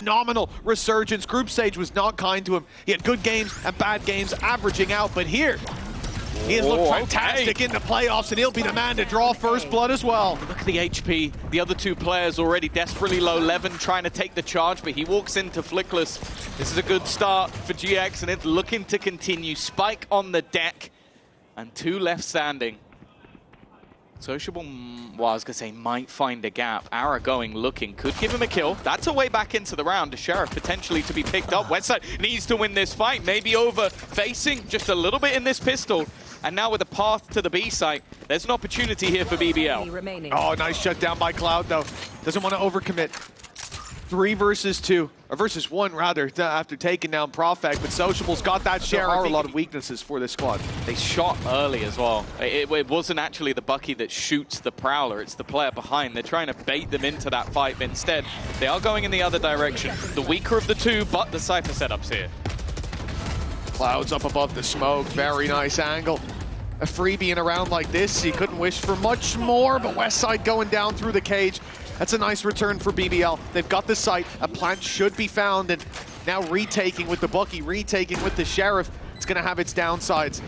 phenomenal resurgence. Group stage was not kind to him. He had good games and bad games, averaging out, but here, he has looked fantastic in the playoffs, and he'll be the man to draw first blood as well. Look at the HP. The other two players already desperately low. LewN trying to take the charge, but he walks into Flickless. This is a good start for GX, and it's looking to continue. Spike on the deck, and 2 left standing. Sociable, well, I was going to say, might find a gap. Ara going, looking, could give him a kill. That's a way back into the round. The Sheriff potentially to be picked up. Westside needs to win this fight. Maybe over facing just a little bit in this pistol. And now with a path to the B site, there's an opportunity here for BBL. Oh, nice shutdown by Cloud, though. Doesn't want to overcommit. 3 versus 2, or versus 1 rather, after taking down PROFEK, but Sociable's got that share. There are a lot of weaknesses for this squad. They shot early as well. It wasn't actually the Bucky that shoots the Prowler, it's the player behind. They're trying to bait them into that fight, but instead, they are going in the other direction. The weaker of the two, but the Cypher setup's here. Cloud's up above the smoke, very nice angle. A freebie in a round like this, he couldn't wish for much more, but Westside going down through the cage. That's a nice return for BBL. They've got the site, a plant should be found, and now retaking with the Bucky, retaking with the Sheriff. It's gonna have its downsides.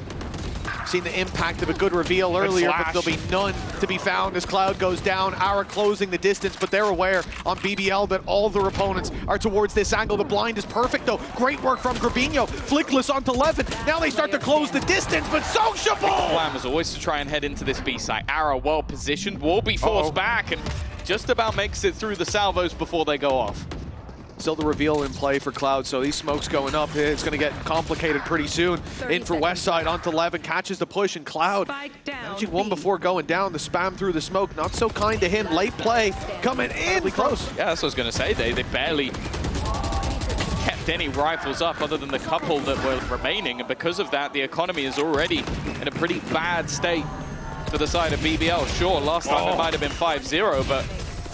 Seen the impact of a good reveal earlier, but there'll be none to be found as Cloud goes down. Ara closing the distance, but they're aware on BBL that all their opponents are towards this angle. The blind is perfect, though. Great work from Grubinho. Flickless onto LewN. Now they start to close the distance, but Sociable! The plan was always to try and head into this B site. Ara well positioned, will be forced back, and just about makes it through the salvos before they go off. Still the reveal in play for Cloud, so these smokes going up. It's going to get complicated pretty soon. In for Westside onto LewN, catches the push, and Cloud managing one before going down. The spam through the smoke, not so kind to him. Late play coming in close. Yeah, that's what I was going to say. They barely kept any rifles up other than the couple that were remaining, and because of that, the economy is already in a pretty bad state for the side of BBL. Sure, last time it might have been 5-0, but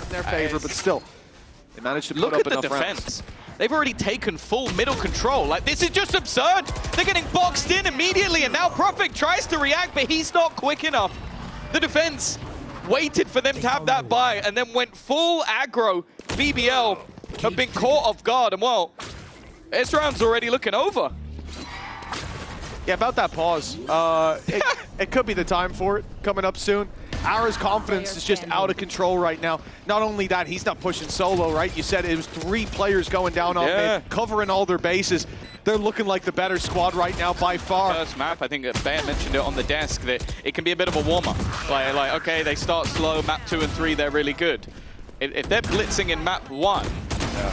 in their favor, but still. They managed to put up enough defense. They've already taken full middle control. Like, this is just absurd. They're getting boxed in immediately, and now PROFEK tries to react, but he's not quick enough. The defense waited for them to have that buy and then went full aggro. BBL have been caught off guard, and well, this round's already looking over. Yeah, about that pause. It could be the time for it, coming up soon. Ara's confidence is just out of control right now. Not only that, he's not pushing solo, right? You said it was 3 players going down on mid, covering all their bases. They're looking like the better squad right now by far. First map, I think Bear mentioned it on the desk, that it can be a bit of a warm-up. Like, okay, they start slow, map 2 and 3, they're really good. If they're blitzing in map 1,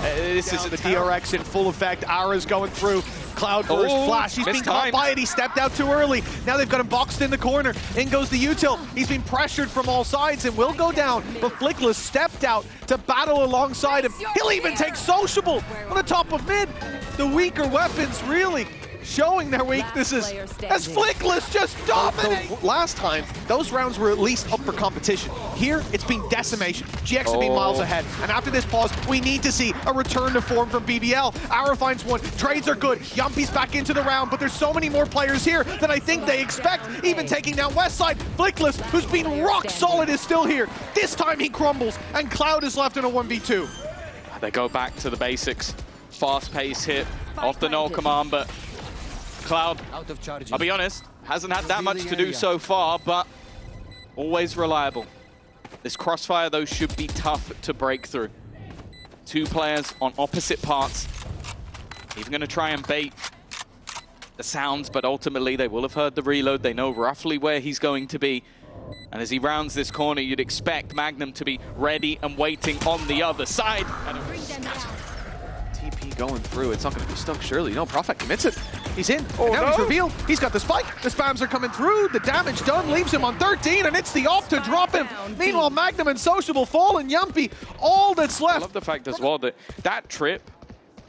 this is the DRX in full effect. Ara's going through. Cloud burst flash. He's been caught by it. He stepped out too early. Now they've got him boxed in the corner. In goes the util. He's been pressured from all sides and will go down. But Flickless stepped out to battle alongside him. He'll even take Sociable on the top of mid. The weaker weapons really showing their weaknesses as Flickless just dominates. Last time, those rounds were at least up for competition. Here, it's been decimation. GX have been miles ahead. And after this pause, we need to see a return to form from BBL. Ara finds one. Trades are good. Jamppi's back into the round, but there's so many more players here than I think they expect. Even taking down Westside. Flickless, who's been rock solid, is still here. This time he crumbles, and Cloud is left in a 1v2. They go back to the basics. Fast pace hit off the null command, but Cloud, I'll be honest, hasn't had that much to do so far, but always reliable. This crossfire, though, should be tough to break through. 2 players on opposite parts. Even going to try and bait the sounds, but ultimately they will have heard the reload. They know roughly where he's going to be. And as he rounds this corner, you'd expect Magnum to be ready and waiting on the other side. TP going through. It's not going to be stuck, surely. No, PROFEK commits it. He's in. And now he's revealed. He's got the spike. The spams are coming through. The damage done leaves him on 13, and it's the off to drop him. Meanwhile, Magnum and Sociable fall, and Jamppi, all that's left. I love the fact as well that that trip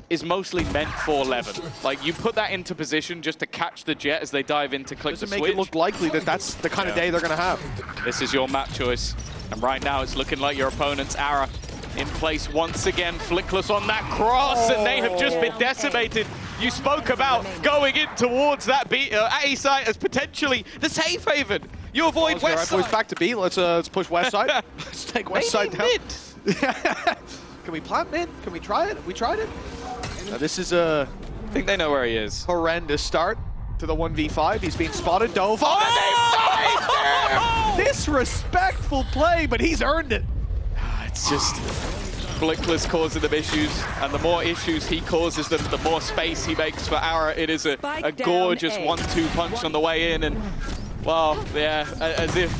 is mostly meant for LewN. Like, you put that into position just to catch the jet as they dive in to click the switch. Doesn't make it look likely that that's the kind of day they're going to have. This is your map choice. And right now, it's looking like your opponent's Ara in place once again. Flickless on that cross, and they have just been decimated. You spoke about going in towards that A site as potentially the safe haven. You avoid Westside. Right, boys, back to B. Let's push Westside. Let's take Westside down. Can we plant mid? Can we try it? We tried it? This is a... I think they know where he is. Horrendous start to the 1v5. He's being spotted, dove on, and they disrespectful play, but he's earned it. It's just Flickless causing them issues, and the more issues he causes them, the more space he makes for Ara. It is a gorgeous 1-2 punch on the way in, and well, yeah, as if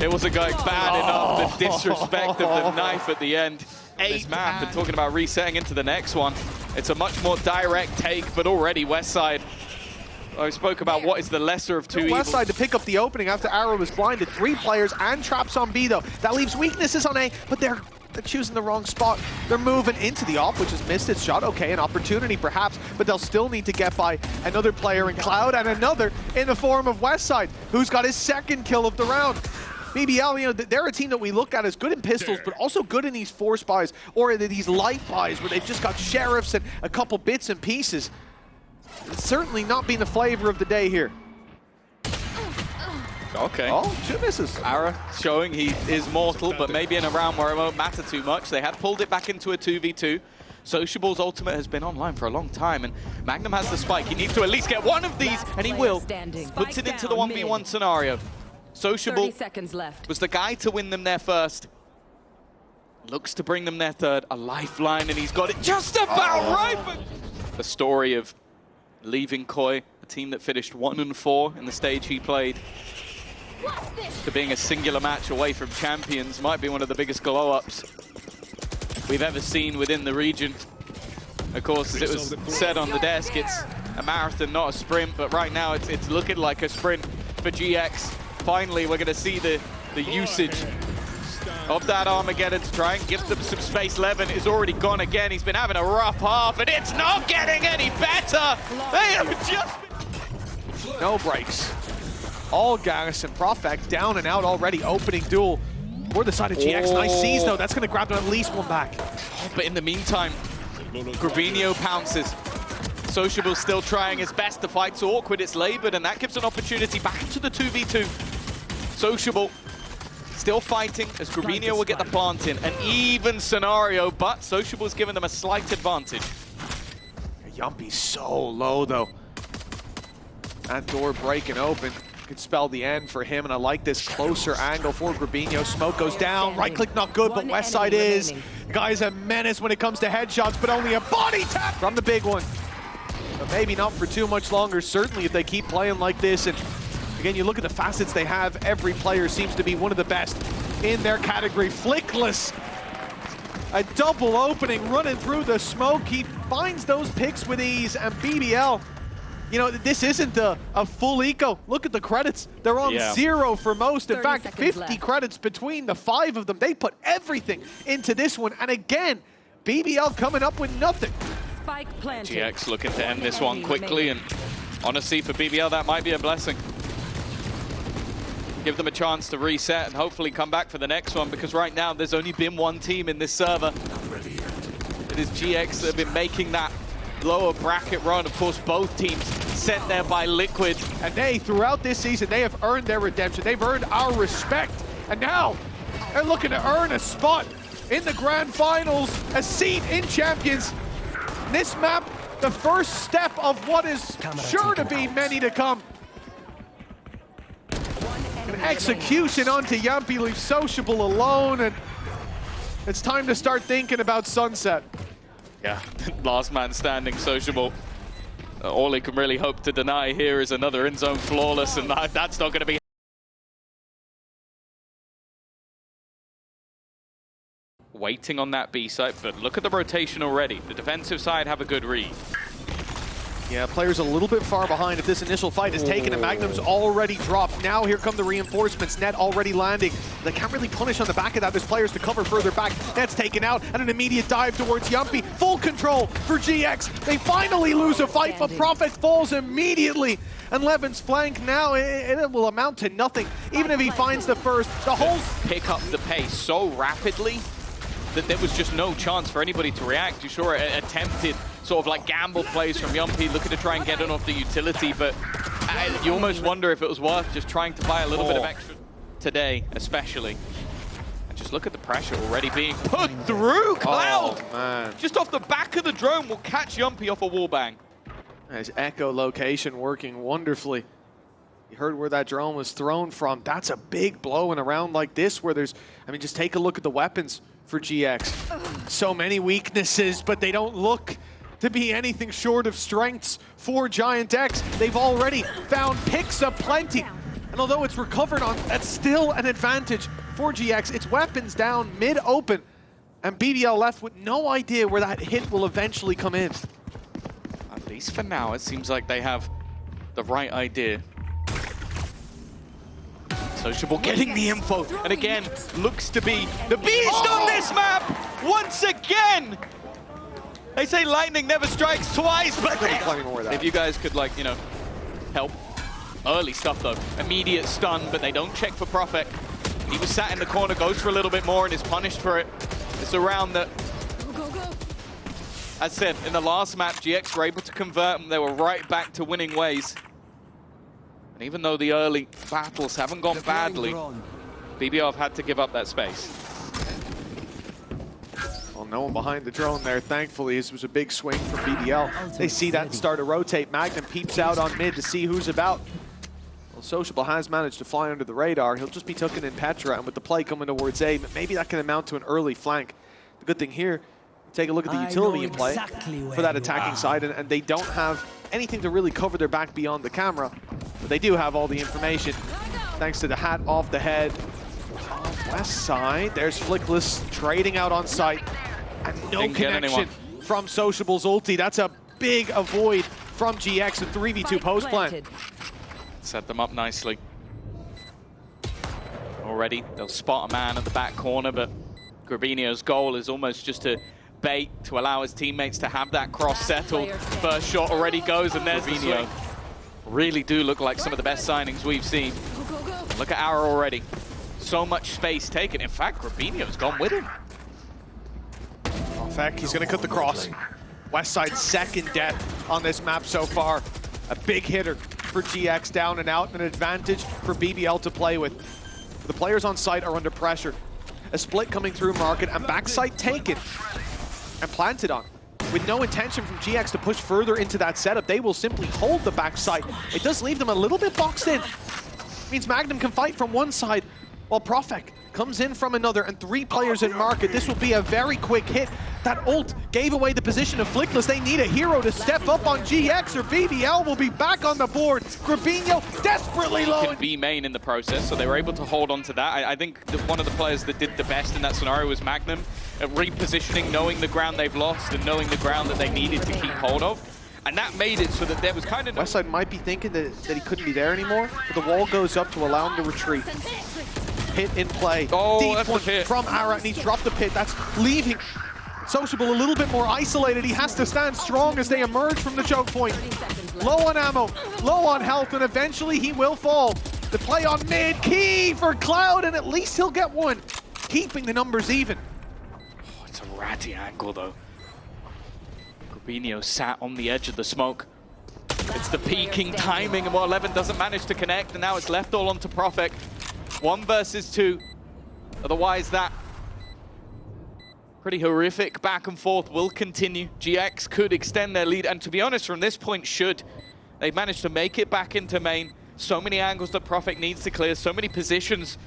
it wasn't going bad enough, the disrespect of the knife at the end. This map, and talking about resetting into the next one, it's a much more direct take, but already westside. I spoke about what is the lesser of two evils. Westside to pick up the opening after Arrow was blinded. 3 players and traps on B though. That leaves weaknesses on A, but they're choosing the wrong spot. They're moving into the off, which has missed its shot. Okay, an opportunity perhaps, but they'll still need to get by another player in Cloud and another in the form of westside, who's got his 2nd kill of the round. BBL, you know, they're a team that we look at as good in pistols, but also good in these force buys or these light buys where they've just got sheriffs and a couple bits and pieces. It's certainly not been the flavor of the day here. Okay. Oh, 2 misses. Ara showing he is mortal, but maybe in a round where it won't matter too much. They had pulled it back into a 2v2. sociablE's ultimate has been online for a long time, and Magnum has the spike. He needs to at least get one of these, and he will. Puts it into the 1v1 scenario. sociablE was the guy to win them there first. Looks to bring them their 3rd, a lifeline, and he's got it just about right. But the story of leaving Koi, a team that finished 1-4 in the stage he played, to being a singular match away from champions, might be one of the biggest glow-ups we've ever seen within the region. Of course, as it was said on the desk, it's a marathon, not a sprint, but right now it's looking like a sprint for GX. Finally, we're going to see the usage of that Armageddon to try and give them some space. LewN is already gone again. He's been having a rough half, and it's not getting any better. They have just... No breaks. All Garrison. PROFEK down and out already. Opening duel for the side of GX. Nice C's, though. That's going to grab them at least one back. But in the meantime, grubinho pounces. sociablE still trying his best. The fight's awkward, it's labored, and that gives an opportunity back into the 2v2. sociablE still fighting as grubinho will get the plant in. An even scenario, but sociablE's given them a slight advantage. Jamppi's so low, though. That door breaking open could spell the end for him, and I like this closer angle for grubinho. Smoke goes down, right click not good, but westside is. The guy's a menace when it comes to headshots, but only a body tap from the big one. But maybe not for too much longer, certainly if they keep playing like this. And again, you look at the facets they have, every player seems to be one of the best in their category. Flickless, a double opening running through the smoke. He finds those picks with ease, and BBL, you know, this isn't a full eco. Look at the credits. They're on 0 for most. In fact, 50 credits between the 5 of them. They put everything into this one. And again, BBL coming up with nothing. GX looking to end this one quickly, and honestly, for BBL, that might be a blessing. Give them a chance to reset and hopefully come back for the next one, because right now there's only been one team in this server. It is GX that have been making that lower bracket run. Of course, both teams sent there by Liquid. And they, throughout this season, they have earned their redemption. They've earned our respect. And now they're looking to earn a spot in the grand finals, a seat in Champions. This map, the first step of what is sure to be many to come. An execution onto Jamppi leaves sociablE alone, and it's time to start thinking about sunset. Yeah, last man standing, sociablE. All he can really hope to deny here is another in-zone flawless, and that's not going to be. Waiting on that B site, but look at the rotation already. The defensive side have a good read. Yeah, players a little bit far behind if this initial fight is taken, and Magnum's already dropped. Now here come the reinforcements. Net already landing. They can't really punish on the back of that. There's players to cover further back. Net's taken out, and an immediate dive towards Jamppi. Full control for GX. They finally lose a fight, but PROFEK falls immediately. And LewN's flank now, it will amount to nothing. Even if he finds the first, the whole... Pick up the pace so rapidly that there was just no chance for anybody to react. You saw an attempted sort of like gamble plays from Jamppi, looking to try and get it off the utility, but you almost wonder if it was worth just trying to buy a little bit of extra today, especially. And just look at the pressure already being put through. Cloud, oh, man. Just off the back of the drone, will catch Jamppi off a wallbang. His echo location working wonderfully. You heard where that drone was thrown from. That's a big blow in a round like this where there's, I mean, just take a look at the weapons for GX. So many weaknesses, but they don't look to be anything short of strengths for GIANTX. They've already found Pexa plenty. And although it's recovered on, that's still an advantage for GX. Its weapons down mid-open, and BBL left with no idea where that hit will eventually come in. At least for now, it seems like they have the right idea. sociablEE getting the info, and again, looks to be the beast on this map once again. They say lightning never strikes twice, but if you guys could, like, you know, help. Early stuff though, immediate stun, but they don't check for PROFEK. He was sat in the corner, goes for a little bit more and is punished for it. It's a round that, as said, in the last map, GX were able to convert them. They were right back to winning ways. And even though the early battles haven't gone badly, BBL have had to give up that space. Well, no one behind the drone there, thankfully. This was a big swing for BBL. They see that and start to rotate. Magnum peeps out on mid to see who's about. Well, sociablEE has managed to fly under the radar. He'll just be tucking in Petra, and with the play coming towards A, maybe that can amount to an early flank. The good thing here, take a look at the utility in play for that attacking side, and they don't have anything to really cover their back beyond the camera. But they do have all the information, thanks to the hat off the head. West side, there's Flickless trading out on site, and no connection from sociablE's ulti. That's a big avoid from GX, a 3v2 post plan. Set them up nicely. Already, they'll spot a man at the back corner, but grubinho's goal is almost just to bait to allow his teammates to have that cross settled. First shot already goes, and there's grubinho. Really do look like some of the best signings we've seen. Look at Arrow already. So much space taken. In fact, grubinho's gone with him. PROFEK, he's going to cut the cross. Westside's second death on this map so far. A big hitter for GX down and out, and an advantage for BBL to play with. The players on site are under pressure. A split coming through market, and backside taken and planted on. With no intention from GX to push further into that setup, they will simply hold the backside. It does leave them a little bit boxed in. It means Magnum can fight from one side, while PROFEK comes in from another, and 3 players in market. This will be a very quick hit. That ult gave away the position of Flickless. They need a hero to step up on GX, or BBL will be back on the board. Grubinho desperately low. B main in the process, so they were able to hold on to that. I think that one of the players that did the best in that scenario was Magnum, at repositioning, knowing the ground they've lost and knowing the ground that they needed to keep hold of. And that made it so that there was kind of... Westside might be thinking that he couldn't be there anymore, but the wall goes up to allow him to retreat. Pit in play. Oh, deep that's one the pit from Ara, and he's dropped the pit. That's leaving sociablEE a little bit more isolated. He has to stand strong as they emerge from the choke point. Low on ammo, low on health, and eventually he will fall. The play on mid, key for Cloud, and at least he'll get one, keeping the numbers even. Oh, it's a ratty angle, though. grubinho sat on the edge of the smoke. It's the peaking timing, and 11 doesn't manage to connect, and now it's left all onto PROFEK. 1 versus 2. Otherwise, that pretty horrific back and forth will continue. GX could extend their lead, and to be honest, from this point should. They've managed to make it back into main. So many angles that PROFEK needs to clear, so many positions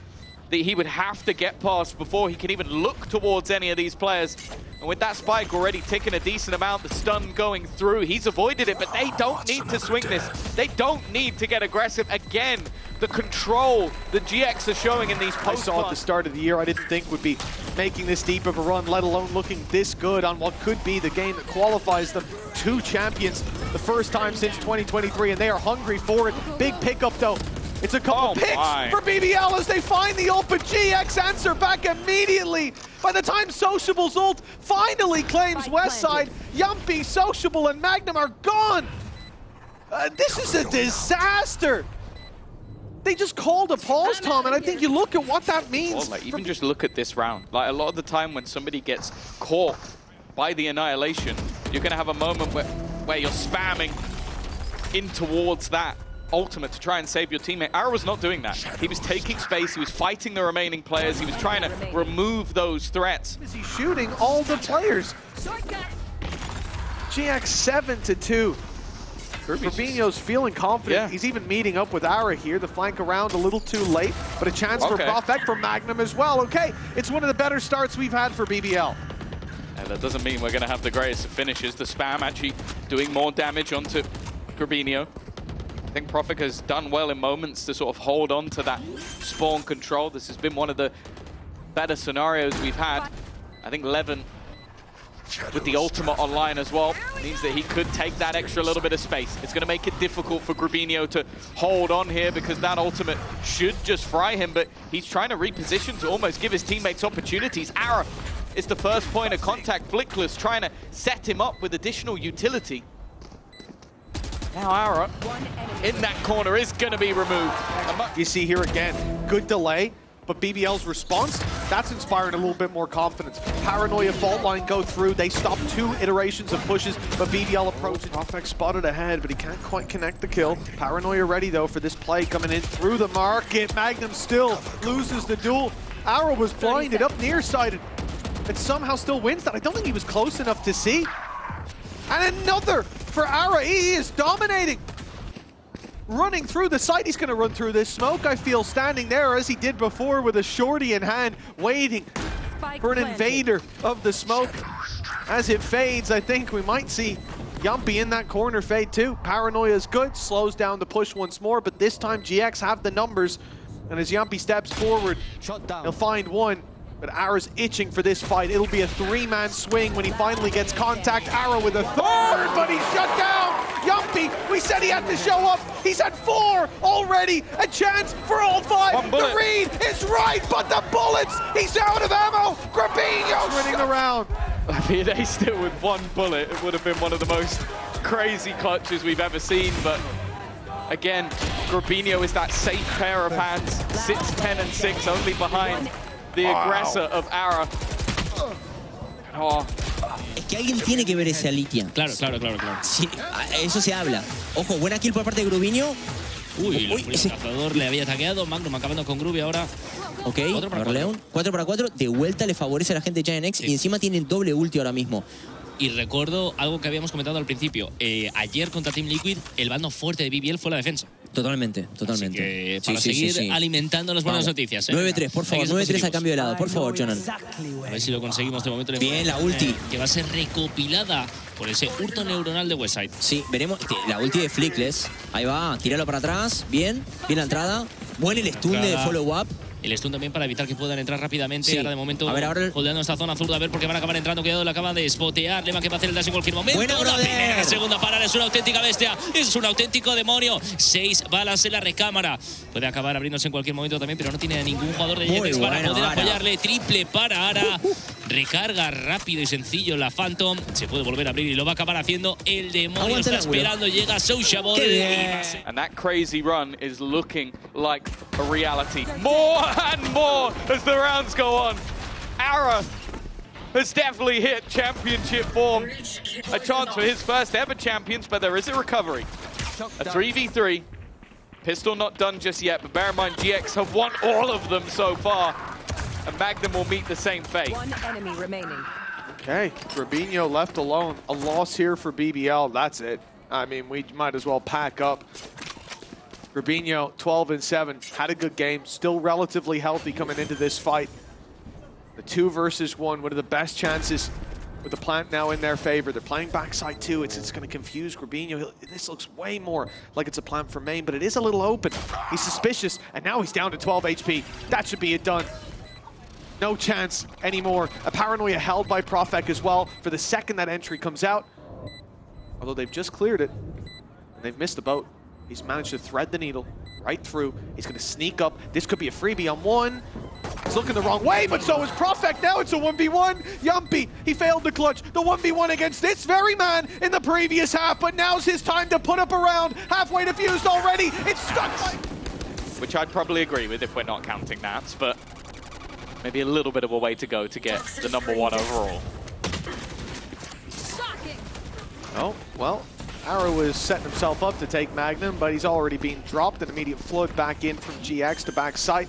that he would have to get past before he can even look towards any of these players. And with that spike already ticking a decent amount, the stun going through, he's avoided it, but they don't need to swing this. They don't need to get aggressive. Again, the control that GX are showing in these post. I saw at the start of the year, I didn't think would be making this deep of a run, let alone looking this good on what could be the game that qualifies them. 2 champions, the first time since 2023, and they are hungry for it. Big pickup though. It's a couple picks for BBL as they find the ult, but GX answer back immediately. By the time sociablE's ult finally claims Westside, Jamppi, sociablE, and Magnum are gone. This is a disaster. They just called a pause, Tom, and I think you look at what that means. Well, like, even just look at this round. Like, a lot of the time when somebody gets caught by the annihilation, you're going to have a moment where you're spamming in towards that. ultimate to try and save your teammate. Ara was not doing that. He was taking space, he was fighting the remaining players, he was trying to remove those threats. He's shooting all the players. GX 7-2. Grubinho's feeling confident. Yeah. He's even meeting up with Ara here. The flank around a little too late, but a chance for PROFEK for MAGNUM as well. Okay, it's one of the better starts we've had for BBL. And that doesn't mean we're going to have the greatest of finishes. The spam actually doing more damage onto Grubinho. I think PROFEK has done well in moments to sort of hold on to that spawn control. This has been one of the better scenarios we've had. I think LewN, with the ultimate online as well, means that he could take that extra little bit of space. It's going to make it difficult for Grubinho to hold on here because that ultimate should just fry him, but he's trying to reposition to almost give his teammates opportunities. Ara is the first point of contact. Flickless trying to set him up with additional utility. Now Ara in that corner is going to be removed. You see here again, good delay, but BBL's response, that's inspiring a little bit more confidence. Paranoia fault line go through, they stop 2 iterations of pushes, but BBL approaches. PROFEK spotted ahead, but he can't quite connect the kill. Paranoia ready though for this play coming in through the market. MAGNUM still loses the duel. Ara was blinded up near-sided and somehow still wins that. I don't think he was close enough to see. And another for Ara, he is dominating. Running through the site, he's gonna run through this smoke, I feel, standing there as he did before with a shorty in hand, waiting for an invader of the smoke. As it fades, I think we might see Jamppi in that corner fade too. Paranoia is good, slows down the push once more, but this time GX have the numbers. And as Jamppi steps forward, he'll find one. But Ara's itching for this fight. It'll be a 3-man swing when he finally gets contact. Ara with a third, but he's shut down. Jamppi, we said he had to show up. He's had 4 already. A chance for all 5. The read is right, but the bullets, he's out of ammo. Grubinho's running around. If he had aced it with 1 bullet, it would have been one of the most crazy clutches we've ever seen. But again, Grubinho is that safe pair of hands. Sits 10 and 6, only behind the aggressor of Ara. Oh. Es que alguien tiene que ver esa litia. Claro. Sí, eso se habla. Ojo, buena kill por parte de Grubinho. Uy, el cazador le había taqueado. MAGNUM acabando con Grubi ahora. Ok, a ver, LewN. 4 para 4. De vuelta le favorece a la gente de GIANTX y encima tiene el doble ulti ahora mismo. Y recuerdo algo que habíamos comentado al principio. Ayer contra Team Liquid, el bando fuerte de BBL fue la defensa. Totalmente. Así que para seguir alimentando las buenas noticias. 9-3, por favor. 9-3 a cambio de lado. Por favor, Jonan. A ver si lo conseguimos de momento. Bien, la ulti. Que va a ser recopilada por ese hurto neuronal de westside. Sí, veremos. La ulti de Flickless. Ahí va, tíralo para atrás. Bien la entrada. Buen el stun de follow-up. El stun también para evitar que puedan entrar rápidamente. Sí. Ahora de momento, a ver, ahora holdeando esta zona azul, a ver porque van a acabar entrando. Cuidado, le acaban de spotear. LewN que va a hacer el dash en cualquier momento. Bueno, la primera, la segunda parada. Es una auténtica bestia. Es un auténtico demonio. 6 balas en la recámara. Puede acabar abriéndose en cualquier momento también, pero no tiene a ningún jugador de GIANTX para poder apoyarle. Triple para Ara. Recarga rápido y sencillo la Phantom. Se puede volver a abrir y lo va a acabar haciendo. El demonio está esperando. Llega sociablEE. And that crazy run is looking like a reality. More and more as the rounds go on. Ara has definitely hit championship form. A chance for his first ever champions, but there is a recovery. A 3v3. Pistol not done just yet, but bear in mind GX have won all of them so far. And MAGNUM will meet the same fate. 1 enemy remaining. Okay, Grubinho left alone. A loss here for BBL, that's it. I mean, we might as well pack up. Grubinho, 12 and 7, had a good game, still relatively healthy coming into this fight. The 2 versus 1, one of the best chances with the plant now in their favor. They're playing backside too. It's going to confuse Grubinho. This looks way more like it's a plant for main, but it is a little open. He's suspicious, and now he's down to 12 HP. That should be it done. No chance anymore. A paranoia held by PROFEK as well for the second that entry comes out. Although they've just cleared it, and they've missed the boat. He's managed to thread the needle right through. He's going to sneak up. This could be a freebie on 1. He's looking the wrong way, but so is PROFEK. Now it's a 1v1. Jamppi, he failed the clutch. The 1v1 against this very man in the previous half, but now's his time to put up a round. Halfway defused already. It's stuck by... Which I'd probably agree with if we're not counting that, but maybe a little bit of a way to go to get the #1 overall. Oh, well, Ara was setting himself up to take Magnum, but he's already been dropped. An immediate flood back in from GX to backside.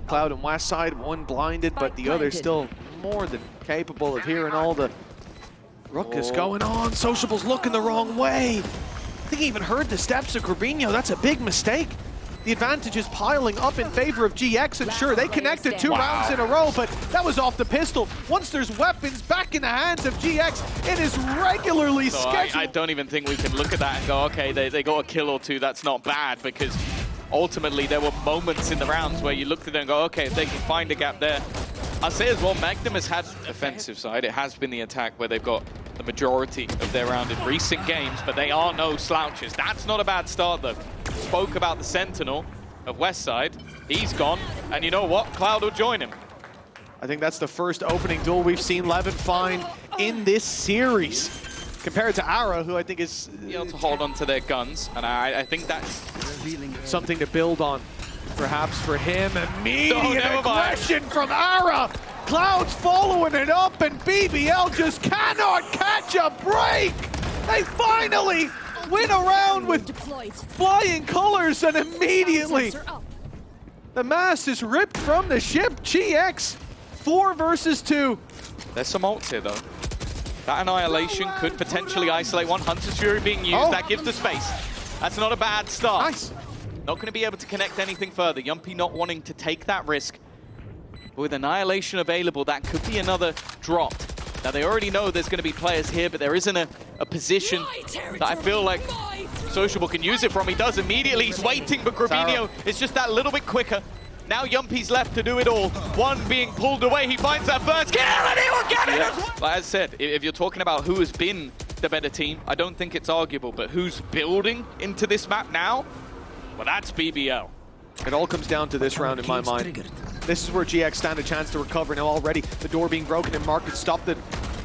Cloud and westside, one blinded, but the other still more than capable of hearing all the ruckus going on. Sociable's looking the wrong way. I think he even heard the steps of grubinho. That's a big mistake. The advantage is piling up in favor of GX, and sure, they connected 2 rounds in a row, but that was off the pistol. Once there's weapons back in the hands of GX, it is regularly scheduled. I don't even think we can look at that and go, okay, they got a kill or two, that's not bad, because ultimately there were moments in the rounds where you looked at it and go, okay, if they can find a gap there. I'll say as well, Magnum has had defensive side. It has been the attack where they've got the majority of their round in recent games, but they are no slouches. That's not a bad start, though. Spoke about the Sentinel of Westside. He's gone, and you know what? Cloud will join him. I think that's the first opening duel we've seen LewN find in this series. Compared to Ara, who I think is able to hold on to their guns, and I think that's something to build on, perhaps for him. Immediate aggression from Ara. Cloud's following it up, and BBL just cannot catch a break. They finally win a round with flying colors, and immediately the mask is ripped from the ship. GX 4 versus 2. There's some ults here, though. That Annihilation could potentially isolate one. Hunter's Fury being used. That gives the space. That's not a bad start. Nice. Not going to be able to connect anything further. Jamppi not wanting to take that risk. But with Annihilation available, that could be another drop. Now, they already know there's going to be players here, but there isn't a position that I feel like Sociable can use it from. He does immediately. He's waiting, but grubinho is just that little bit quicker. Now Jamppi's left to do it all. One being pulled away. He finds that first kill, and he will get it as well. Like I said, if you're talking about who has been the better team, I don't think it's arguable. But who's building into this map now? Well, that's BBL. It all comes down to this round in my mind. This is where GX stand a chance to recover. Now already the door being broken and Market stopped the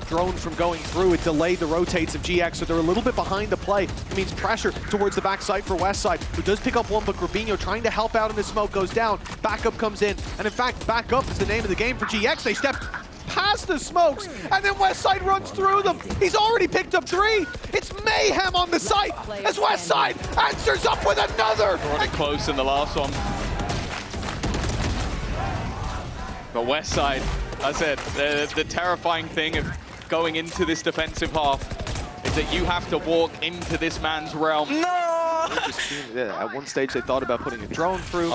drone from going through. It delayed the rotates of GX, so they're a little bit behind the play. It means pressure towards the backside for Westside, who does pick up one, but grubinho trying to help out in the smoke goes down. Backup comes in, and in fact, backup is the name of the game for GX. They step past the smokes, and then Westside runs through them. He's already picked up 3. It's mayhem on the site as Westside answers up with another. Running close in the last one. But Westside, I said, the terrifying thing of going into this defensive half is that you have to walk into this man's realm. No! At one stage, they thought about putting a drone through.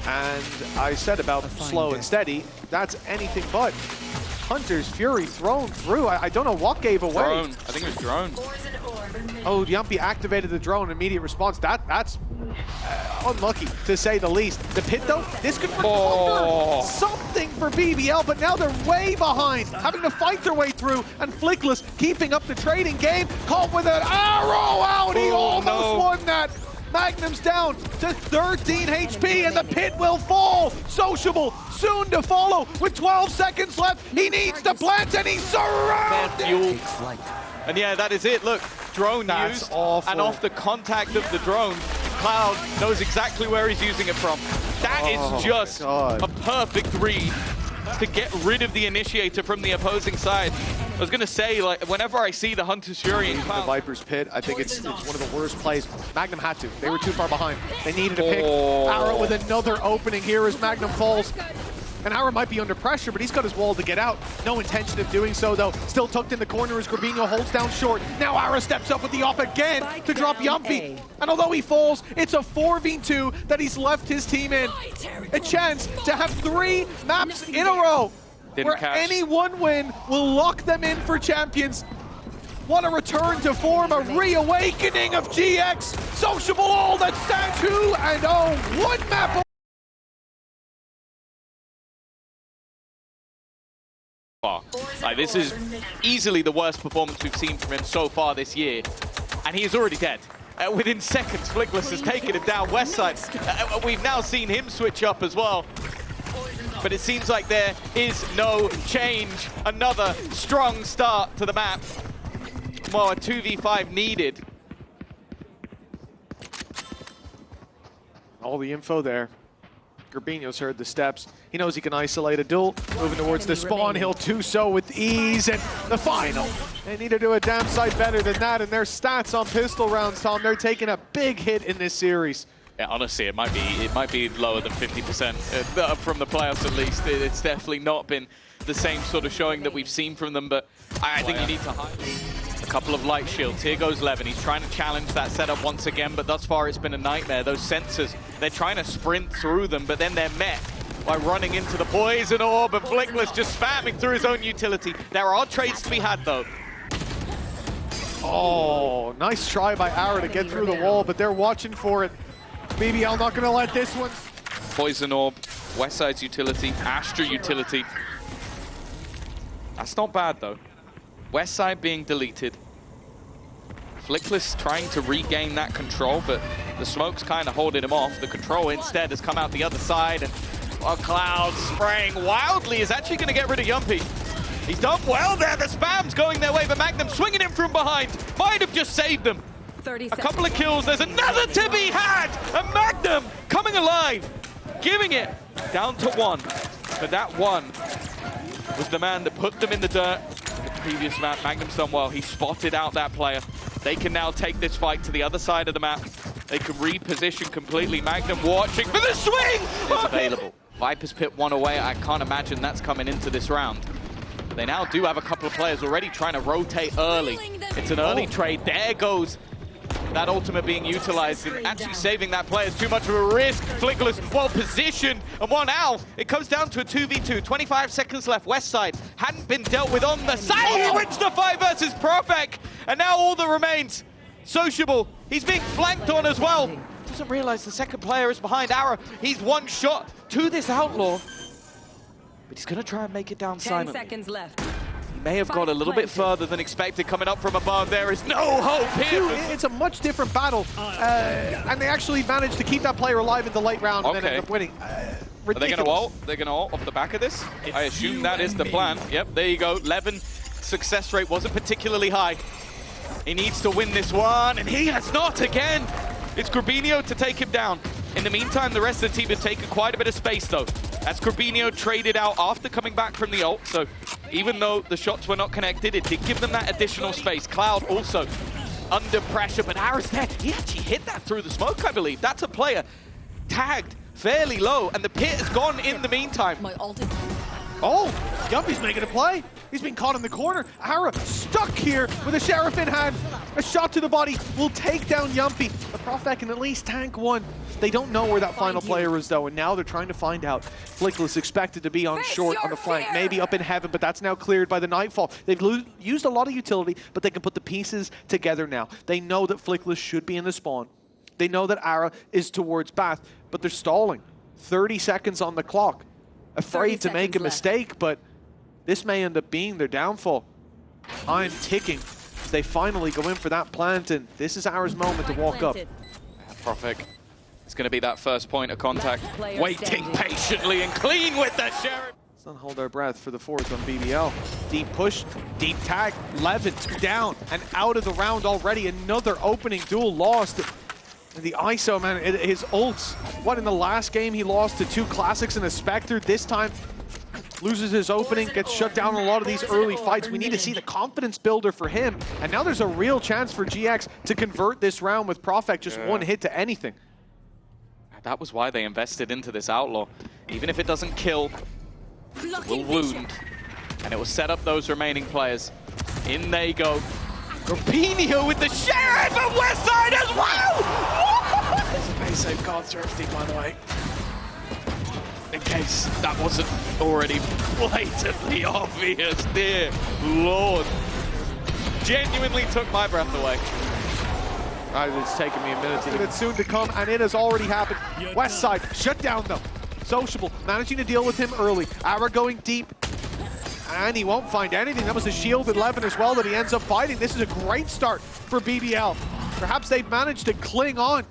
And I said about slow and steady, that's anything but. Hunter's Fury thrown through. I don't know what gave away. Drone. I think it was drone. Oh, Jamppi activated the drone. Immediate response. That's unlucky, to say the least. The pit, though, this could recover something for BBL, but now they're way behind, having to fight their way through, and Flickless keeping up the trading game. Caught with an arrow out. He almost won that. Magnum's down to 13 HP, and the pit will fall. Sociable soon to follow with 12 seconds left. He needs to plant, and he's surrounded. And yeah, that is it. Look, drone used, awful. And off the contact of the drone, Cloud knows exactly where he's using it from. That is just a perfect read to get rid of the initiator from the opposing side. I was going to say, like, whenever I see the Hunter's Fury in Cloud, the Viper's pit, I think it's one of the worst plays. Magnum had to. They were too far behind. They needed a pick. Ara with another opening here as Magnum falls. And Ara might be under pressure, but he's got his wall to get out. No intention of doing so, though. Still tucked in the corner as grubinho holds down short. Now Ara steps up with the op again to drop Jamppi. And although he falls, it's a 4v2 that he's left his team in. A chance to have 3 maps in a row where any one win will lock them in for champions. What a return to form, a reawakening of GX. Sociable all that stands 2-0, 1 map. Like, this is easily the worst performance we've seen from him so far this year, and he is already dead. Within seconds, Flickless has taken him down Westside. We've now seen him switch up as well. But it seems like there is no change. Another strong start to the map. Well, a 2v5 needed. All the info there. grubinho's heard the steps. He knows he can isolate a duel. Moving towards the spawn, he'll do so with ease. And the final. They need to do a damn sight better than that. And their stats on pistol rounds, Tom, they're taking a big hit in this series. Yeah, honestly, it might be lower than 50% from the playoffs at least. It's definitely not been the same sort of showing that we've seen from them, but I think you need to highlight a couple of light shields. Here goes LewN. He's trying to challenge that setup once again, but thus far it's been a nightmare. Those sensors, they're trying to sprint through them, but then they're met by running into the poison orb, and Flickless just spamming through his own utility. There are trades to be had, though. Oh, nice try by Ara to get through the wall, but they're watching for it. BBL not going to let this one. Poison orb, westside's utility, Astra utility. That's not bad, though. Westside being deleted. Flickless trying to regain that control, but the smoke's kind of holding him off. The control instead has come out the other side, and Cloud spraying wildly is actually going to get rid of Jamppi. He's done well there. The spam's going their way, but MAGNUM swinging in from behind. Might have just saved them. A couple of kills. There's another to be had. And MAGNUM coming alive, giving it down to one. But that one was the man that put them in the dirt. The previous map, MAGNUM's done well. He spotted out that player. They can now take this fight to the other side of the map. They can reposition completely. MAGNUM watching for the swing. It's available. Viper's pit one away. I can't imagine that's coming into this round. They now do have a couple of players already trying to rotate early. It's an early trade. There goes that ultimate being utilized, and actually saving that player is too much of a risk. Flickless well positioned, and one out. It comes down to a 2v2. 25 seconds left. Westside hadn't been dealt with on the side. He wins the fight versus PROFEK, and now all that remains, sociablEE. He's being flanked on as well. Doesn't realize the second player is behind Ara. He's one shot to this outlaw, but he's going to try and make it down 10 silently. seconds left. He may have got a little bit further than expected coming up from above. There is no hope here. It's a much different battle, and they actually managed to keep that player alive in the late round and then end up winning. Are they going to ult? They're going to ult off the back of this? I assume that is the plan. Yep, there you go. LewN success rate wasn't particularly high. He needs to win this one, and he has not again. It's grubinho to take him down. In the meantime, the rest of the team has taken quite a bit of space, though. As grubinho traded out after coming back from the ult, so even though the shots were not connected, it did give them that additional space. Cloud also under pressure, but Ara's there. He actually hit that through the smoke, I believe. That's a player tagged fairly low, and the pit has gone in the meantime. Oh, Jamppi's making a play. He's been caught in the corner. Ara stuck here with a sheriff in hand. A shot to the body will take down Jamppi. The PROFEK can at least tank one. They don't know where that final player is, though, and now they're trying to find out. Flickless expected to be on short on the flank, maybe up in heaven, but that's now cleared by the Nightfall. They've used a lot of utility, but they can put the pieces together now. They know that Flickless should be in the spawn. They know that Ara is towards Bath, but they're stalling. 30 seconds on the clock. Afraid to make a mistake, but this may end up being their downfall. Time ticking as they finally go in for that plant, and this is Ara's moment to walk up. PROFEK. It's going to be that first point of contact. Waiting patiently and clean with the sheriff. Let's not hold our breath for the fourth on BBL. Deep push, deep tag, LewN down and out of the round already. Another opening duel lost. The ISO, man, his ults. What, in the last game he lost to 2 Classics and a Spectre? This time loses his opening, gets shut down in a lot of these early fights. We need to see the confidence builder for him. And now there's a real chance for GX to convert this round with PROFEK just one hit to anything. That was why they invested into this outlaw. Even if it doesn't kill, it will wound. And it will set up those remaining players. In they go. grubinho with the sheriff of Westside as well! Space save card thrifty, by the way. In case that wasn't already blatantly obvious, dear Lord. Genuinely took my breath away. It's taken me a minute to get it soon to come, and it has already happened. Westside shut down, though. sociablEE managing to deal with him early. Ara going deep, and he won't find anything. That was a shielded LewN as well that he ends up fighting. This is a great start for BBL. Perhaps they've managed to cling on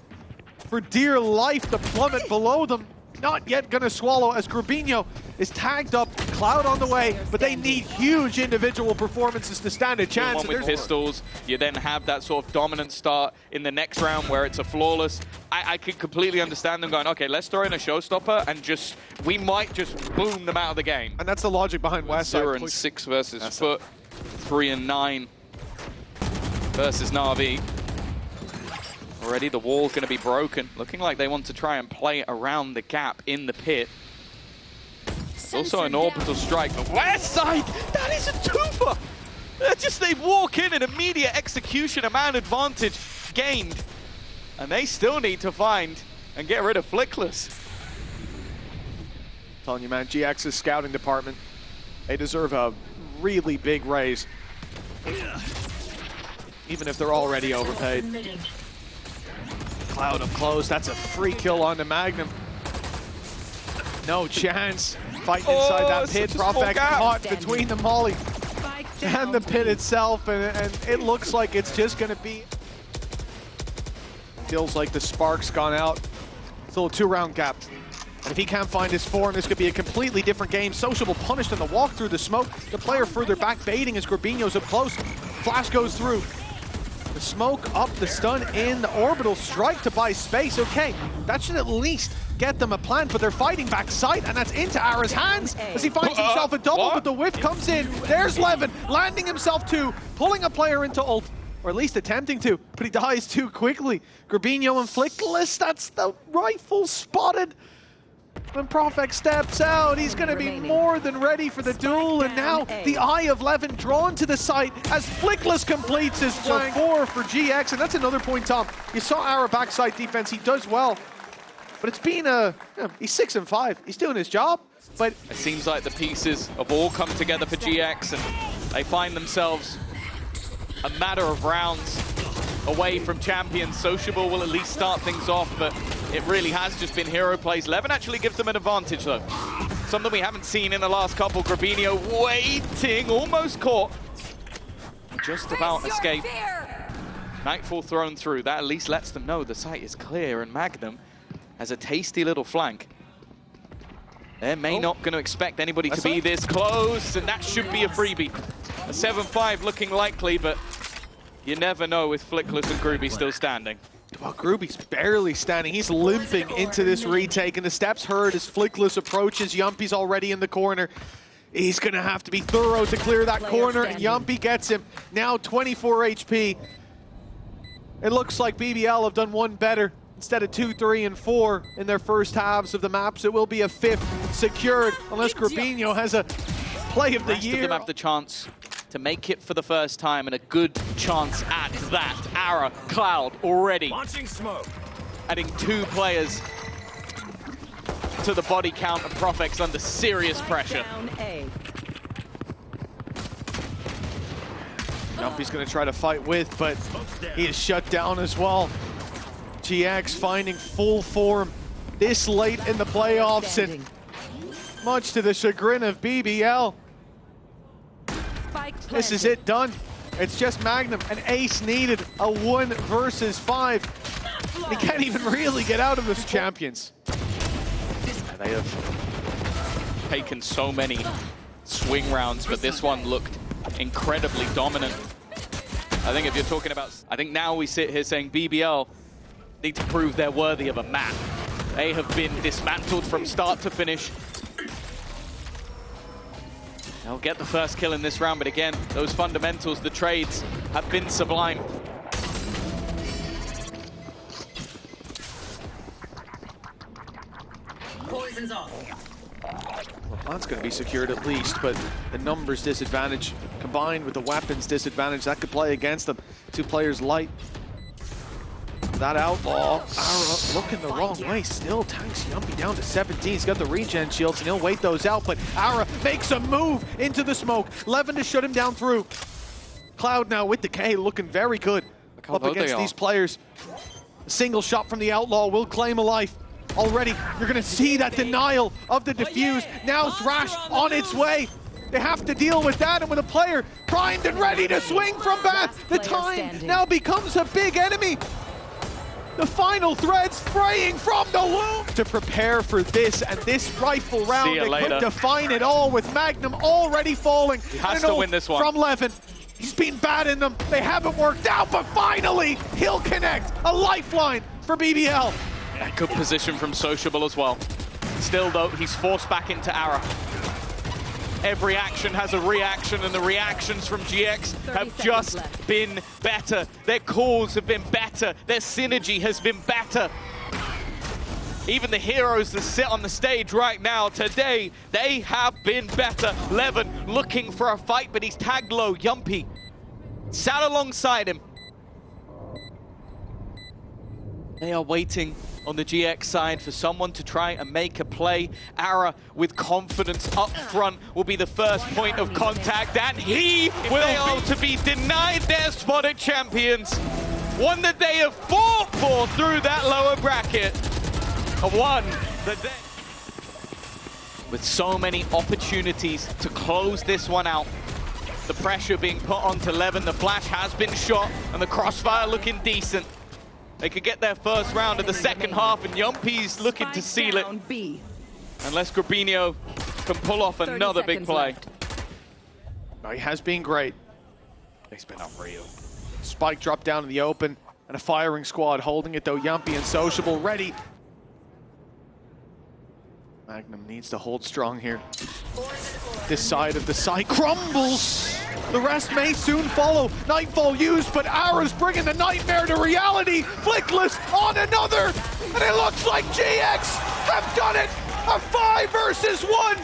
for dear life. The plummet below them not yet gonna swallow as Grubinho is tagged up, Cloud on the way, but they need huge individual performances to stand a chance. One with pistols, you then have that sort of dominant start in the next round where it's a flawless. I could completely understand them going, okay, let's throw in a showstopper and just, we might just boom them out of the game. And that's the logic behind westside. 0 and 6 versus Foot, 3 and 9 versus Na'Vi. Already the wall's going to be broken. Looking like they want to try and play around the gap in the pit. Also an orbital strike. But westside, that is a twofer! They walk in and immediate execution, a man advantage gained. And they still need to find and get rid of Flickless. I'm telling you, man, GX's scouting department, they deserve a really big raise. Even if they're already overpaid. Cloud up close, that's a free kill onto Magnum. No chance. Fighting inside that pit, PROFEK caught between the molly and the pit itself, and it looks like it's just gonna be... Feels like the spark's gone out. It's a little 2-round gap. And if he can't find his form, this could be a completely different game. Sociable punished on the walk through the smoke. The player further back baiting as Grubinho's up close. Flash goes through. The smoke up, the stun in, the orbital strike to buy space. Okay, that should at least get them a plan, but they're fighting backside, and that's into Ara's hands as he finds himself a double, but the whiff comes in. There's LewN, landing himself too, pulling a player into ult, or at least attempting to, but he dies too quickly. Grubinho and Flickless, that's the rifle spotted. When PROFEK steps out, he's going to be more than ready for the duel, and now the eye of LewN drawn to the site as Flickless completes his flank. 4 for GX, and that's another point, Tom. You saw Ara backside defense, he does well, but it's been he's 6 and 5. He's doing his job, but it seems like the pieces have all come together for GX, and they find themselves a matter of rounds away from champions. Sociable will at least start things off, but it really has just been hero plays. LewN actually gives them an advantage, though. Something we haven't seen in the last couple. Grubinho waiting, almost caught. Just about escape. Nightfall thrown through. That at least lets them know the site is clear, and Magnum has a tasty little flank. They're not going to expect anybody to be this close, and that should be a freebie. A 7-5 looking likely, but you never know with Flickless and Gruby still standing. Well, Gruby's barely standing. He's limping into this retake, and the steps heard as Flickless approaches. Jamppi's already in the corner. He's going to have to be thorough to clear that corner, and Jamppi gets him. Now 24 HP. It looks like BBL have done one better. Instead of 2, 3, and 4 in their first halves of the maps, it will be a 5th secured, unless Grubinho has a play of the year. Them have the chance to make it for the first time, and a good chance at that. Ara, Cloud already adding 2 players to the body count, and PROFEK's under serious pressure. Jamppi's going to try to fight with, but he is shut down as well. GX finding full form this late in the playoffs, and much to the chagrin of BBL. This is it, done. It's just Magnum, an ace needed, a 1 versus 5. He can't even really get out of this champions. They have taken so many swing rounds, but this one looked incredibly dominant. I think if you're talking about, I think now we sit here saying BBL need to prove they're worthy of a map. They have been dismantled from start to finish. They'll get the first kill in this round, but again, those fundamentals, the trades, have been sublime. Poison's off. The plant's going to be secured at least, but the numbers disadvantage combined with the weapons disadvantage, that could play against them. 2 players light. That outlaw, Ara looking the wrong way, still tanks Jamppi down to 17. He's got the regen shields and he'll wait those out, but Ara makes a move into the smoke. LewN to shut him down through. Cloud now with the K looking very good up against these players. A single shot from the outlaw will claim a life. Already, you're gonna see that denial of the defuse. Now Thrash on its way. They have to deal with that, and with a player primed and ready to swing from Bath, the time now becomes a big enemy. The final threads fraying from the loom to prepare for this, and this rifle round that could define it all with Magnum already falling. He has to win this one. From LewN. He's been bad in them. They haven't worked out, but finally he'll connect. A lifeline for BBL. Yeah, good position from sociablEE as well. Still though, he's forced back into Ara. Every action has a reaction, and the reactions from GX have just been better. Their calls have been better. Their synergy has been better. Even the heroes that sit on the stage right now today, they have been better. LewN looking for a fight, but he's tagged low. Jamppi sat alongside him. They are waiting on the GX side for someone to try and make a play. Ara, with confidence up front, will be the first point of contact, and he will to be denied their spot at Champions. One that they have fought for through that lower bracket. A one that they... With so many opportunities to close this one out. The pressure being put onto LewN, the flash has been shot, and the crossfire looking decent. They could get their first round of the second half, and Jamppi's looking to seal it. Unless grubinho can pull off another big play. No, he has been great. He's been unreal. Spike dropped down in the open, and a firing squad holding it though. Jamppi and sociablEE ready. Magnum needs to hold strong here. This side of the site crumbles. The rest may soon follow. Nightfall used, but Ara's bringing the nightmare to reality. Flickless on another, and it looks like GX have done it. A 5 versus 1.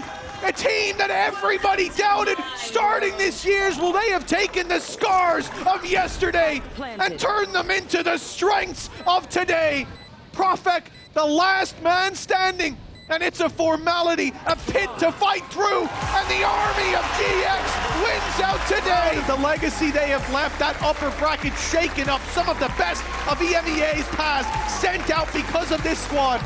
A team that everybody doubted starting this year's. Well, they have taken the scars of yesterday and turned them into the strengths of today. PROFEK, the last man standing. And it's a formality, a pit to fight through, and the army of GX wins out today. The legacy they have left, that upper bracket shaken up, some of the best of EMEA's past, sent out because of this squad.